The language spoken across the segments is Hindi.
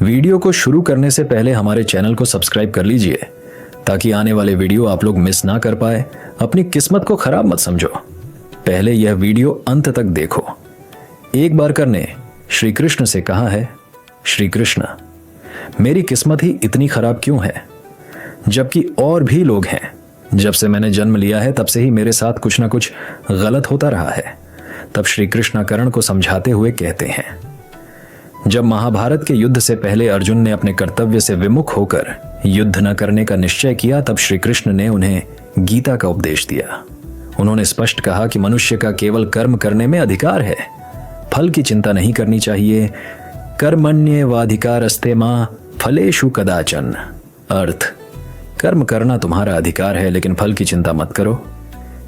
वीडियो को शुरू करने से पहले हमारे चैनल को सब्सक्राइब कर लीजिए ताकि आने वाले वीडियो आप लोग मिस ना कर पाए। अपनी किस्मत को खराब मत समझो, पहले यह वीडियो अंत तक देखो। एक बार करने श्री कृष्ण से कहा है, श्री कृष्ण मेरी किस्मत ही इतनी खराब क्यों है, जबकि और भी लोग हैं। जब से मैंने जन्म लिया है तब से ही मेरे साथ कुछ ना कुछ गलत होता रहा है। तब श्री कृष्ण कर्ण को समझाते हुए कहते हैं, जब महाभारत के युद्ध से पहले अर्जुन ने अपने कर्तव्य से विमुख होकर युद्ध न करने का निश्चय किया, तब श्री कृष्ण ने उन्हें गीता का उपदेश दिया। उन्होंने स्पष्ट कहा कि मनुष्य का केवल कर्म करने में अधिकार है, फल की चिंता नहीं करनी चाहिए। कर्मण्येवाधिकारस्ते मा फलेषु कदाचन। अर्थ, कर्म करना तुम्हारा अधिकार है लेकिन फल की चिंता मत करो।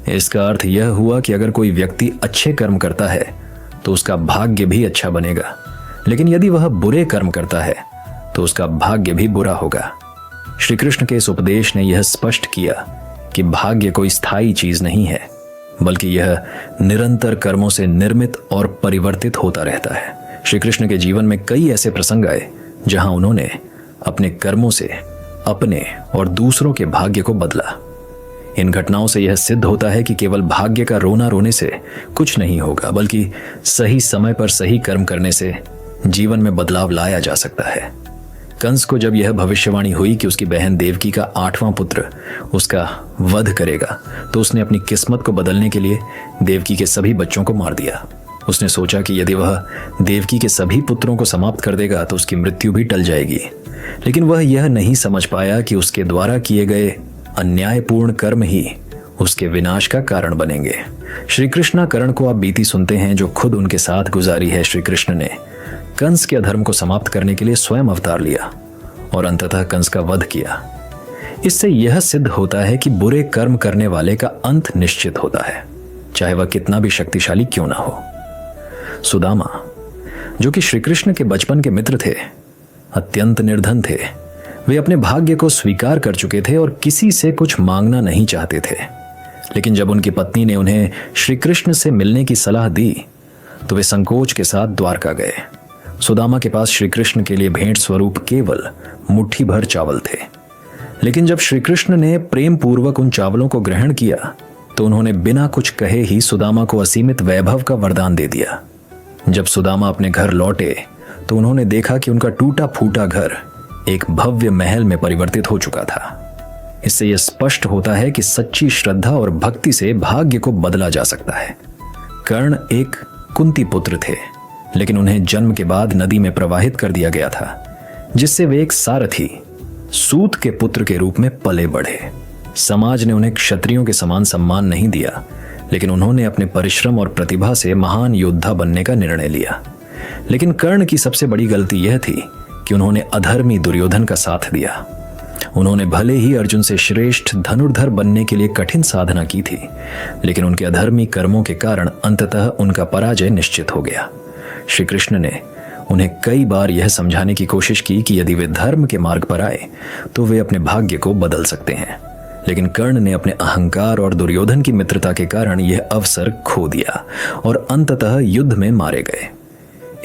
इसका अर्थ यह हुआ कि अगर कोई व्यक्ति अच्छे कर्म करता है तो उसका भाग्य भी अच्छा बनेगा, लेकिन यदि वह बुरे कर्म करता है तो उसका भाग्य भी बुरा होगा। श्री कृष्ण के इस उपदेश ने यह स्पष्ट किया कि भाग्य कोई स्थायी चीज नहीं है, बल्कि यह निरंतर कर्मों से निर्मित और परिवर्तित होता रहता है। श्री कृष्ण के जीवन में कई ऐसे प्रसंग आए जहां उन्होंने अपने कर्मों से अपने और दूसरों के भाग्य को बदला। इन घटनाओं से यह सिद्ध होता है कि केवल भाग्य का रोना रोने से कुछ नहीं होगा, बल्कि सही समय पर सही कर्म करने से जीवन में बदलाव लाया जा सकता है। कंस को जब यह भविष्यवाणी हुई कि उसकी बहन देवकी का 8वां पुत्र उसका वध करेगा, तो उसने अपनी किस्मत को बदलने के लिए देवकी के सभी बच्चों को मार दिया। उसने सोचा कि यदि वह देवकी के सभी पुत्रों को समाप्त कर देगा तो उसकी मृत्यु भी टल जाएगी, लेकिन वह यह नहीं समझ पाया कि उसके द्वारा किए गए अन्यायपूर्ण कर्म ही उसके विनाश का कारण बनेंगे। श्री कृष्ण कर्ण को आप बीती सुनते हैं जो खुद उनके साथ गुजारी है। श्री कृष्ण ने कंस के अधर्म को समाप्त करने के लिए स्वयं अवतार लिया और अंततः कंस का वध किया। इससे यह सिद्ध होता है कि बुरे कर्म करने वाले का अंत निश्चित होता है, चाहे वह कितना भी शक्तिशाली क्यों ना हो। सुदामा, जो कि श्री कृष्ण के बचपन के मित्र थे, अत्यंत निर्धन थे। वे अपने भाग्य को स्वीकार कर चुके थे और किसी से कुछ मांगना नहीं चाहते थे। लेकिन जब उनकी पत्नी ने उन्हें श्री कृष्ण से मिलने की सलाह दी तो वे संकोच के साथ द्वारका गए। सुदामा के पास श्री कृष्ण के लिए भेंट स्वरूप केवल मुट्ठी भर चावल थे, लेकिन जब श्री कृष्ण ने प्रेम पूर्वक उन चावलों को ग्रहण किया तो उन्होंने बिना कुछ कहे ही सुदामा को असीमित वैभव का वरदान दे दिया। जब सुदामा अपने घर लौटे तो उन्होंने देखा कि उनका टूटा फूटा घर एक भव्य महल में परिवर्तित हो चुका था। इससे यह स्पष्ट होता है कि सच्ची श्रद्धा और भक्ति से भाग्य को बदला जा सकता है। कर्ण एक कुंती पुत्र थे, लेकिन उन्हें जन्म के बाद नदी में प्रवाहित कर दिया गया था, जिससे वे एक सारथी सूत के पुत्र के रूप में पले बढ़े। समाज ने उन्हें क्षत्रियों के समान सम्मान नहीं दिया, लेकिन उन्होंने अपने परिश्रम और प्रतिभा से महान योद्धा बनने का निर्णय लिया। लेकिन कर्ण की सबसे बड़ी गलती यह थी कि उन्होंने अधर्मी दुर्योधन का साथ दिया। उन्होंने भले ही अर्जुन से श्रेष्ठ धनुर्धर बनने के लिए कठिन साधना की थी, लेकिन उनके अधर्मी कर्मों के कारण अंततः उनका पराजय निश्चित हो गया। श्री कृष्ण ने उन्हें कई बार यह समझाने की कोशिश की कि यदि वे धर्म के मार्ग पर आए तो वे अपने भाग्य को बदल सकते हैं, लेकिन कर्ण ने अपने अहंकार और दुर्योधन की मित्रता के कारण यह अवसर खो दिया और अंततः युद्ध में मारे गए।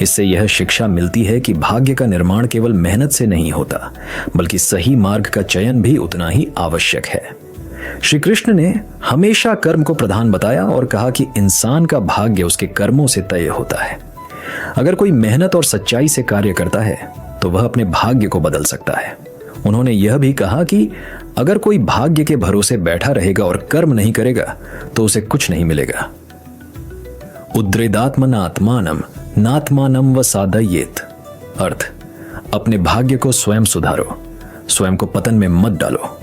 इससे यह शिक्षा मिलती है कि भाग्य का निर्माण केवल मेहनत से नहीं होता, बल्कि सही मार्ग का चयन भी उतना ही आवश्यक है। श्री कृष्ण ने हमेशा कर्म को प्रधान बताया और कहा कि इंसान का भाग्य उसके कर्मों से तय होता है। अगर कोई मेहनत और सच्चाई से कार्य करता है तो वह अपने भाग्य को बदल सकता है। उन्होंने यह भी कहा कि अगर कोई भाग्य के भरोसे बैठा रहेगा और कर्म नहीं करेगा तो उसे कुछ नहीं मिलेगा। उद्रेदात्मनात्मानम नात्मानम व साधयेत। अर्थ, अपने भाग्य को स्वयं सुधारो, स्वयं को पतन में मत डालो।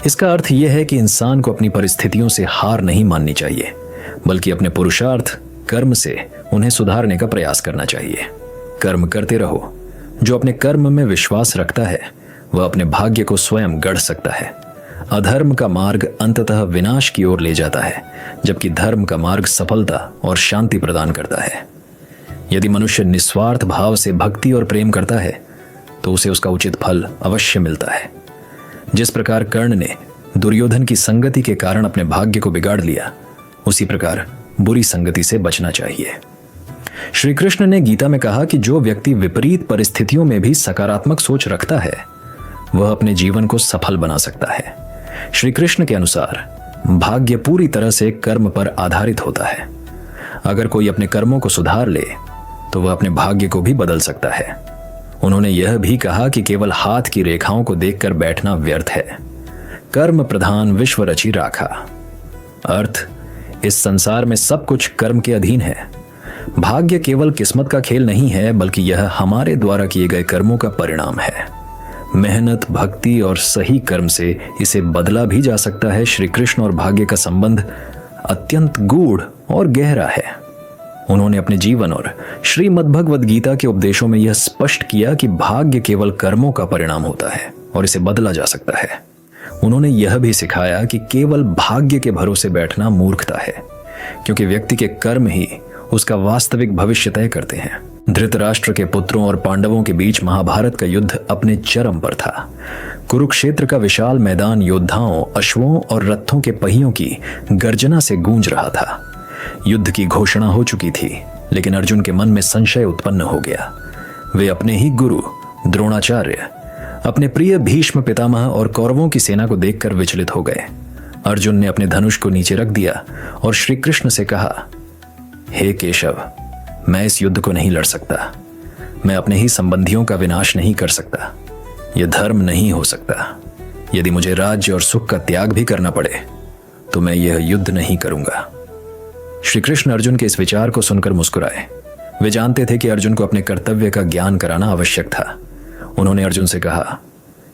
इसका अर्थ यह है कि इंसान को अपनी परिस्थितियों से हार नहीं माननी चाहिए, बल्कि अपने पुरुषार्थ कर्म से उन्हें सुधारने का प्रयास करना चाहिए। कर्म करते रहो। जो अपने कर्म में विश्वास रखता है वह अपने भाग्य को स्वयं गढ़ सकता है। अधर्म का मार्ग अंततः विनाश की ओर ले जाता है, जबकि धर्म का मार्ग सफलता और शांति प्रदान करता है। यदि मनुष्य निस्वार्थ भाव से भक्ति और प्रेम करता है तो उसे उसका उचित फल अवश्य मिलता है। जिस प्रकार कर्ण ने दुर्योधन की संगति के कारण अपने भाग्य को बिगाड़ लिया, उसी प्रकार बुरी संगति से बचना चाहिए। श्री कृष्ण ने गीता में कहा कि जो व्यक्ति विपरीत परिस्थितियों में भी सकारात्मक सोच रखता है वह अपने जीवन को सफल बना सकता है। श्री कृष्ण के अनुसार भाग्य पूरी तरह से कर्म पर आधारित होता है। अगर कोई अपने कर्मों को सुधार ले तो वह अपने भाग्य को भी बदल सकता है। उन्होंने यह भी कहा कि केवल हाथ की रेखाओं को देखकर बैठना व्यर्थ है। कर्म प्रधान विश्व रची राखा। अर्थ, इस संसार में सब कुछ कर्म के अधीन है। भाग्य केवल किस्मत का खेल नहीं है, बल्कि यह हमारे द्वारा किए गए कर्मों का परिणाम है। मेहनत, भक्ति और सही कर्म से इसे बदला भी जा सकता है। श्री कृष्ण और भाग्य का संबंध अत्यंत गूढ़ और गहरा है। उन्होंने अपने जीवन और श्रीमद् भगवद गीता के उपदेशों में यह स्पष्ट किया कि भाग्य केवल कर्मों का परिणाम होता है और इसे बदला जा सकता है। उन्होंने यह भी सिखाया कि केवल भाग्य के भरोसे बैठना मूर्खता है, क्योंकि व्यक्ति के कर्म ही उसका वास्तविक भविष्य तय करते हैं। धृतराष्ट्र के पुत्रों और पांडवों के बीच महाभारत का युद्ध अपने चरम पर था। कुरुक्षेत्र का विशाल मैदान योद्धाओं, अश्वों और रथों के पहियों की गर्जना से गूंज रहा था। युद्ध की घोषणा हो चुकी थी, लेकिन अर्जुन के मन में संशय उत्पन्न हो गया। वे अपने ही गुरु द्रोणाचार्य, अपने प्रिय भीष्म पितामह और कौरवों की सेना को देखकर विचलित हो गए। अर्जुन ने अपने धनुष को नीचे रख दिया और श्री कृष्ण से कहा, हे केशव, मैं इस युद्ध को नहीं लड़ सकता। मैं अपने ही संबंधियों का विनाश नहीं कर सकता। यह धर्म नहीं हो सकता। यदि मुझे राज्य और सुख का त्याग भी करना पड़े तो मैं यह युद्ध नहीं करूंगा। श्री कृष्ण अर्जुन के इस विचार को सुनकर मुस्कुराए। वे जानते थे कि अर्जुन को अपने कर्तव्य का ज्ञान कराना आवश्यक था। उन्होंने अर्जुन से कहा,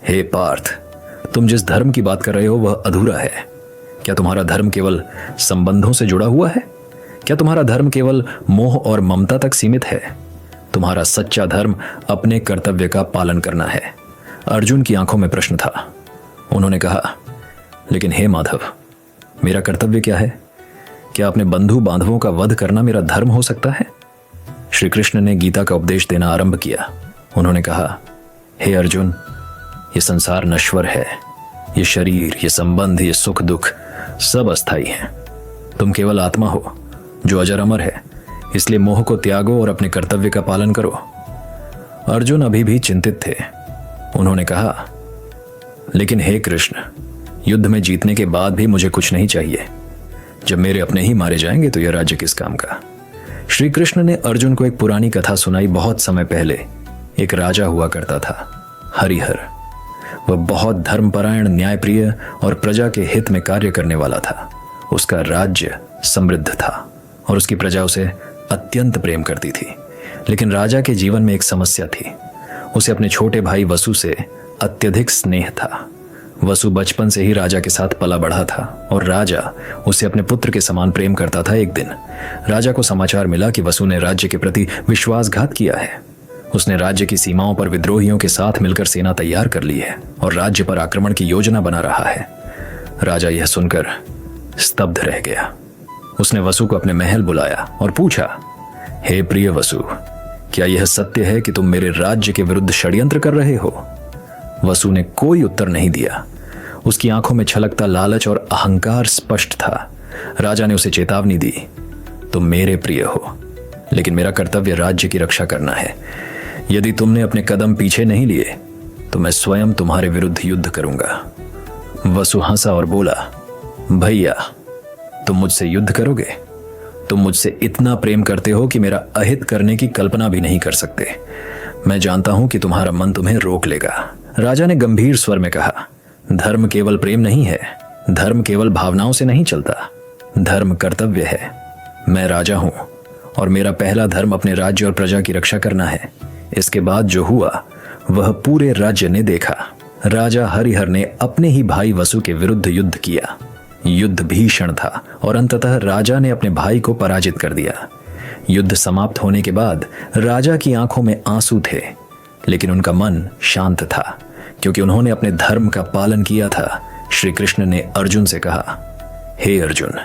हे पार्थ, तुम जिस धर्म की बात कर रहे हो वह अधूरा है। क्या तुम्हारा धर्म केवल संबंधों से जुड़ा हुआ है? क्या तुम्हारा धर्म केवल मोह और ममता तक सीमित है? तुम्हारा सच्चा धर्म अपने कर्तव्य का पालन करना है। अर्जुन की आंखों में प्रश्न था। उन्होंने कहा, लेकिन हे माधव, मेरा कर्तव्य क्या है? क्या अपने बंधु बांधवों का वध करना मेरा धर्म हो सकता है? श्री कृष्ण ने गीता का उपदेश देना आरंभ किया। उन्होंने कहा, हे अर्जुन, ये संसार नश्वर है। ये शरीर, ये संबंध, ये सुख दुख सब अस्थायी हैं। तुम केवल आत्मा हो जो अजर अमर है। इसलिए मोह को त्यागो और अपने कर्तव्य का पालन करो। अर्जुन अभी भी चिंतित थे। उन्होंने कहा, लेकिन हे कृष्ण, युद्ध में जीतने के बाद भी मुझे कुछ नहीं चाहिए। जब मेरे अपने ही मारे जाएंगे तो यह राज्य किस काम का? श्री कृष्ण ने अर्जुन को एक पुरानी कथा सुनाई। बहुत समय पहले एक राजा हुआ करता था, हरिहर। वह बहुत धर्मपरायण, न्यायप्रिय और प्रजा के हित में कार्य करने वाला था। उसका राज्य समृद्ध था और उसकी प्रजा उसे अत्यंत प्रेम करती थी। लेकिन राजा के जीवन में एक समस्या थी। उसे अपने छोटे भाई वसु से अत्यधिक स्नेह था। वसु बचपन से ही राजा के साथ पला बढ़ा था और राजा उसे अपने पुत्र के समान प्रेम करता था। एक दिन राजा को समाचार मिला कि वसु ने राज्य के प्रति विश्वासघात किया है। उसने राज्य की सीमाओं पर विद्रोहियों के साथ मिलकर सेना तैयार कर ली है और राज्य पर आक्रमण की योजना बना रहा है। राजा यह सुनकर स्तब्ध रह गया। उसने वसु को अपने महल बुलाया और पूछा, हे प्रिय वसु, क्या यह सत्य है कि तुम मेरे राज्य के विरुद्ध षड्यंत्र कर रहे हो? वसु ने कोई उत्तर नहीं दिया। उसकी आंखों में छलकता लालच और अहंकार स्पष्ट था। राजा ने उसे चेतावनी दी, तुम मेरे प्रिय हो, लेकिन मेरा कर्तव्य राज्य की रक्षा करना है। यदि तुमने अपने कदम पीछे नहीं लिए तो मैं स्वयं तुम्हारे विरुद्ध युद्ध करूंगा। वसु हंसा और बोला, भैया, तुम मुझसे युद्ध करोगे? तुम मुझसे इतना प्रेम करते हो कि मेरा अहित करने की कल्पना भी नहीं कर सकते। मैं जानता हूं कि तुम्हारा मन तुम्हें रोक लेगा। राजा ने गंभीर स्वर में कहा, धर्म केवल प्रेम नहीं है। धर्म केवल भावनाओं से नहीं चलता। धर्म कर्तव्य है। मैं राजा हूं और मेरा पहला धर्म अपने राज्य और प्रजा की रक्षा करना है। इसके बाद जो हुआ वह पूरे राज्य ने देखा। राजा हरिहर ने अपने ही भाई वसु के विरुद्ध युद्ध किया। युद्ध भीषण था और अंततः राजा ने अपने भाई को पराजित कर दिया। युद्ध समाप्त होने के बाद राजा की आंखों में आंसू थे, लेकिन उनका मन शांत था, क्योंकि उन्होंने अपने धर्म का पालन किया था। श्री कृष्ण ने अर्जुन से कहा, हे अर्जुन,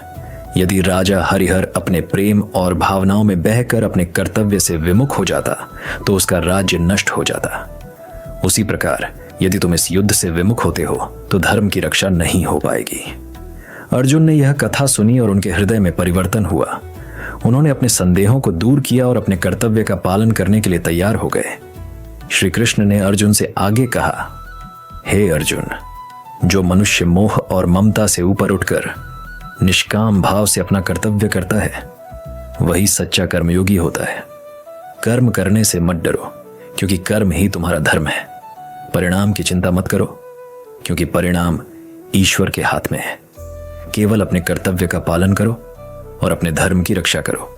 यदि राजा हरिहर अपने प्रेम और भावनाओं में बहकर अपने कर्तव्य से विमुख हो जाता तो उसका राज्य नष्ट हो जाता। उसी प्रकार यदि तुम इस युद्ध से विमुख होते हो तो धर्म की रक्षा नहीं हो पाएगी। अर्जुन ने यह कथा सुनी और उनके हृदय में परिवर्तन हुआ। उन्होंने अपने संदेहों को दूर किया और अपने कर्तव्य का पालन करने के लिए तैयार हो गए। श्री कृष्ण ने अर्जुन से आगे कहा, हे अर्जुन, जो मनुष्य मोह और ममता से ऊपर उठकर निष्काम भाव से अपना कर्तव्य करता है वही सच्चा कर्मयोगी होता है। कर्म करने से मत डरो, क्योंकि कर्म ही तुम्हारा धर्म है। परिणाम की चिंता मत करो, क्योंकि परिणाम ईश्वर के हाथ में है। केवल अपने कर्तव्य का पालन करो और अपने धर्म की रक्षा करो।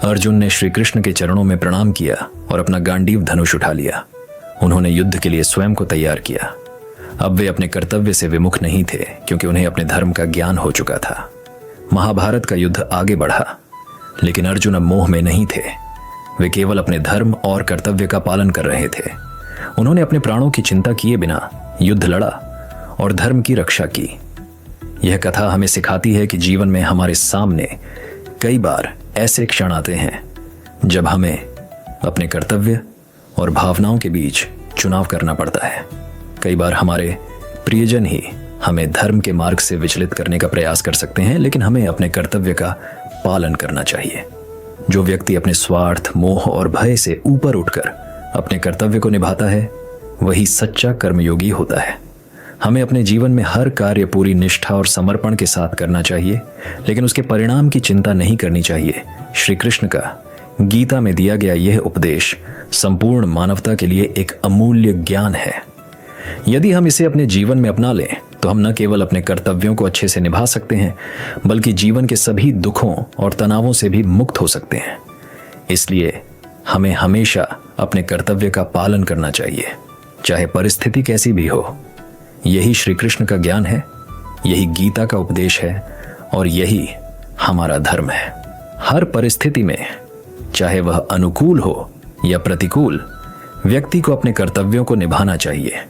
अर्जुन ने श्री कृष्ण के चरणों में प्रणाम किया और अपना गांडीव धनुष उठा लिया। उन्होंने युद्ध के लिए स्वयं को तैयार किया। अब वे अपने कर्तव्य से विमुख नहीं थे, क्योंकि उन्हें अपने धर्म का ज्ञान हो चुका था। महाभारत का युद्ध आगे बढ़ा, लेकिन अर्जुन अब मोह में नहीं थे। वे केवल अपने धर्म और कर्तव्य का पालन कर रहे थे। उन्होंने अपने प्राणों की चिंता किए बिना युद्ध लड़ा और धर्म की रक्षा की। यह कथा हमें सिखाती है कि जीवन में हमारे सामने कई बार ऐसे क्षण आते हैं जब हमें अपने कर्तव्य और भावनाओं के बीच चुनाव करना पड़ता है। कई बार हमारे प्रियजन ही हमें धर्म के मार्ग से विचलित करने का प्रयास कर सकते हैं, लेकिन हमें अपने कर्तव्य का पालन करना चाहिए। जो व्यक्ति अपने स्वार्थ, मोह और भय से ऊपर उठकर अपने कर्तव्य को निभाता है वही सच्चा कर्मयोगी होता है। हमें अपने जीवन में हर कार्य पूरी निष्ठा और समर्पण के साथ करना चाहिए, लेकिन उसके परिणाम की चिंता नहीं करनी चाहिए। श्री कृष्ण का गीता में दिया गया यह उपदेश संपूर्ण मानवता के लिए एक अमूल्य ज्ञान है। यदि हम इसे अपने जीवन में अपना लें तो हम न केवल अपने कर्तव्यों को अच्छे से निभा सकते हैं, बल्कि जीवन के सभी दुखों और तनावों से भी मुक्त हो सकते हैं। इसलिए हमें हमेशा अपने कर्तव्य का पालन करना चाहिए, चाहे परिस्थिति कैसी भी हो। यही श्री कृष्ण का ज्ञान है, यही गीता का उपदेश है और यही हमारा धर्म है। हर परिस्थिति में, चाहे वह अनुकूल हो या प्रतिकूल, व्यक्ति को अपने कर्तव्यों को निभाना चाहिए।